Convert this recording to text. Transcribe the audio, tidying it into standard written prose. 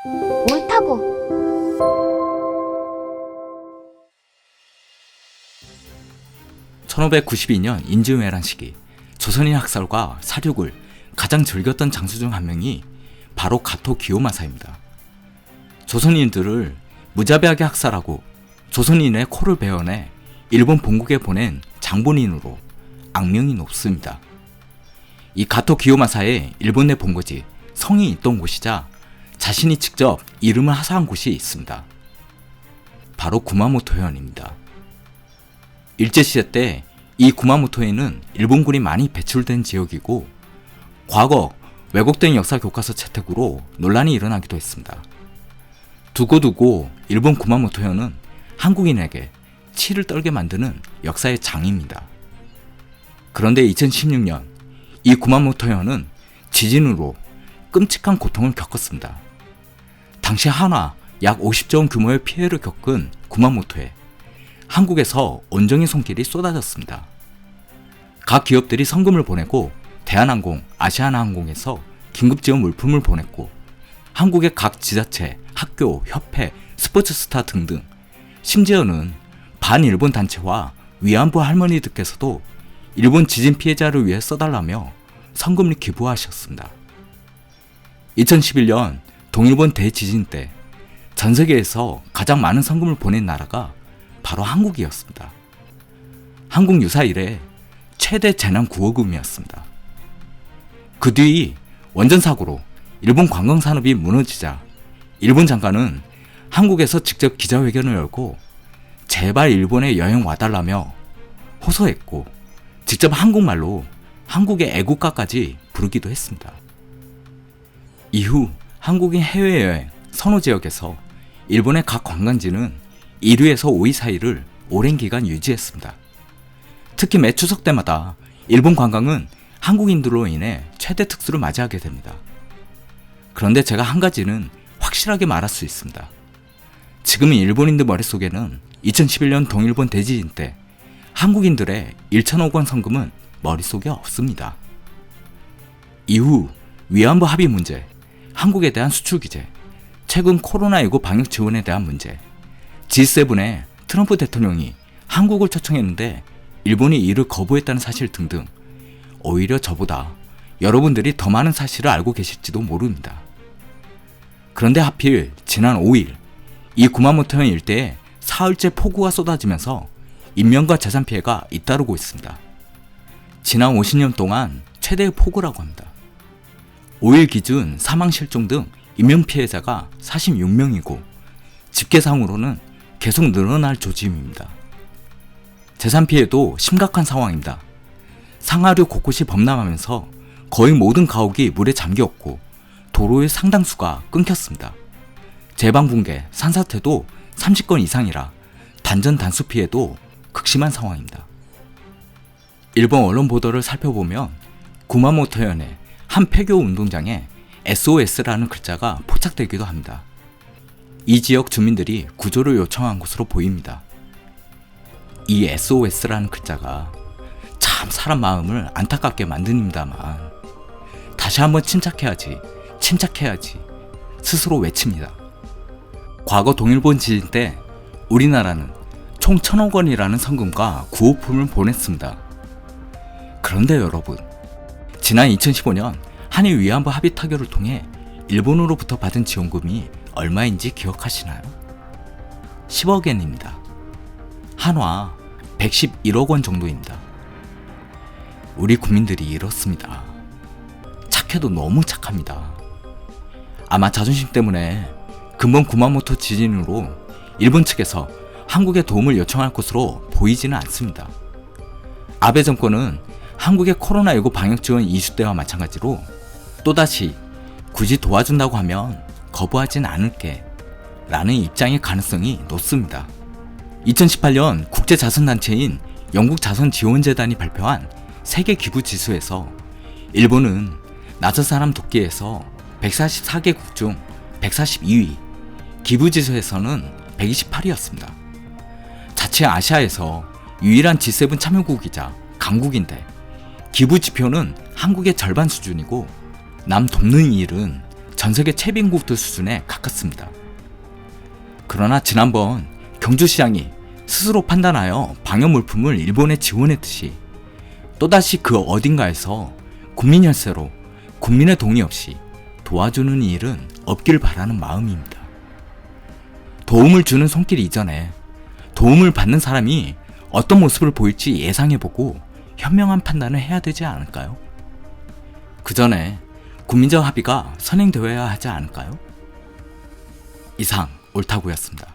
옳다고. 1592년 인지회란 시기 조선인 학살과 사륙을 가장 즐겼던 장수 중 한 명이 바로 가토 기요마사입니다. 조선인들을 무자비하게 학살하고 조선인의 코를 베어내 일본 본국에 보낸 장본인으로 악명이 높습니다. 이 가토 기요마사의 일본 내 본거지 성이 있던 곳이자 자신이 직접 이름을 하사한 곳이 있습니다. 바로 구마모토현입니다. 일제시대 때 이 구마모토에는 일본군이 많이 배출된 지역이고 과거 왜곡된 역사 교과서 채택으로 논란이 일어나기도 했습니다. 두고두고 일본 구마모토현은 한국인에게 치를 떨게 만드는 역사의 장입니다. 그런데 2016년 이 구마모토현은 지진으로 끔찍한 고통을 겪었습니다. 당시 한화 약 50조 원 규모의 피해를 겪은 구마모토에 한국에서 온정의 손길이 쏟아졌습니다. 각 기업들이 성금을 보내고 대한항공, 아시아나항공에서 긴급지원 물품을 보냈고 한국의 각 지자체, 학교, 협회, 스포츠스타 등등 심지어는 반일본 단체와 위안부 할머니들께서도 일본 지진 피해자를 위해 써달라며 성금을 기부하셨습니다. 2011년 동일본 대지진 때 전 세계에서 가장 많은 성금을 보낸 나라가 바로 한국이었습니다. 한국 유사 이래 최대 재난 구호금이었습니다. 그 뒤 원전 사고로 일본 관광산업이 무너지자 일본 장관은 한국에서 직접 기자회견을 열고 제발 일본에 여행 와달라며 호소했고 직접 한국말로 한국의 애국가까지 부르기도 했습니다. 이후 한국인 해외여행 선호 지역에서 일본의 각 관광지는 1위에서 5위 사이를 오랜 기간 유지했습니다. 특히 매 추석 때마다 일본 관광은 한국인들로 인해 최대 특수를 맞이하게 됩니다. 그런데 제가 한 가지는 확실하게 말할 수 있습니다. 지금은 일본인들 머릿속에는 2011년 동일본 대지진 때 한국인들의 1천억 원 성금은 머릿속에 없습니다. 이후 위안부 합의 문제, 한국에 대한 수출 규제, 최근 코로나19 방역 지원에 대한 문제, G7의 트럼프 대통령이 한국을 초청했는데 일본이 이를 거부했다는 사실 등등 오히려 저보다 여러분들이 더 많은 사실을 알고 계실지도 모릅니다. 그런데 하필 지난 5일 이 구마모토현 일대에 사흘째 폭우가 쏟아지면서 인명과 재산 피해가 잇따르고 있습니다. 지난 50년 동안 최대의 폭우라고 합니다. 5일 기준 사망 실종 등 인명 피해자가 46명이고 집계상으로는 계속 늘어날 조짐입니다. 재산 피해도 심각한 상황입니다. 상하류 곳곳이 범람하면서 거의 모든 가옥이 물에 잠겼고 도로의 상당수가 끊겼습니다. 제방 붕괴, 산사태도 30건 이상이라 단전 단수 피해도 극심한 상황입니다. 일본 언론 보도를 살펴보면 구마모토현의 한 폐교 운동장에 SOS라는 글자가 포착되기도 합니다. 이 지역 주민들이 구조를 요청한 것으로 보입니다. 이 SOS라는 글자가 참 사람 마음을 안타깝게 만듭니다만 다시 한번 침착해야지 스스로 외칩니다. 과거 동일본 지진 때 우리나라는 총 1,000억 원이라는 성금과 구호품을 보냈습니다. 그런데 여러분, 지난 2015년 한일 위안부 합의 타결을 통해 일본으로부터 받은 지원금이 얼마인지 기억하시나요? 10억 엔입니다. 한화 111억 원 정도입니다. 우리 국민들이 이렇습니다. 착해도 너무 착합니다. 아마 자존심 때문에 근본 구마모토 지진으로 일본 측에서 한국에 도움을 요청할 것으로 보이지는 않습니다. 아베 정권은 한국의 코로나19 방역 지원 이슈 때와 마찬가지로 또다시 굳이 도와준다고 하면 거부하진 않을게 라는 입장의 가능성이 높습니다. 2018년 국제자선단체인 영국자선지원재단이 발표한 세계 기부 지수에서 일본은 나저 사람 돕기에서 144개국 중 142위, 기부 지수에서는 128위였습니다. 자체 아시아에서 유일한 G7 참여국이자 강국인데 기부 지표는 한국의 절반 수준이고 남 돕는 일은 전세계 최빈국도 수준에 가깝습니다. 그러나 지난번 경주시장이 스스로 판단하여 방역 물품을 일본에 지원했듯이 또다시 그 어딘가에서 국민 혈세로 국민의 동의 없이 도와주는 일은 없길 바라는 마음입니다. 도움을 주는 손길 이전에 도움을 받는 사람이 어떤 모습을 보일지 예상해보고 현명한 판단을 해야 되지 않을까요? 그 전에 국민적 합의가 선행되어야 하지 않을까요? 이상 옳다구였습니다.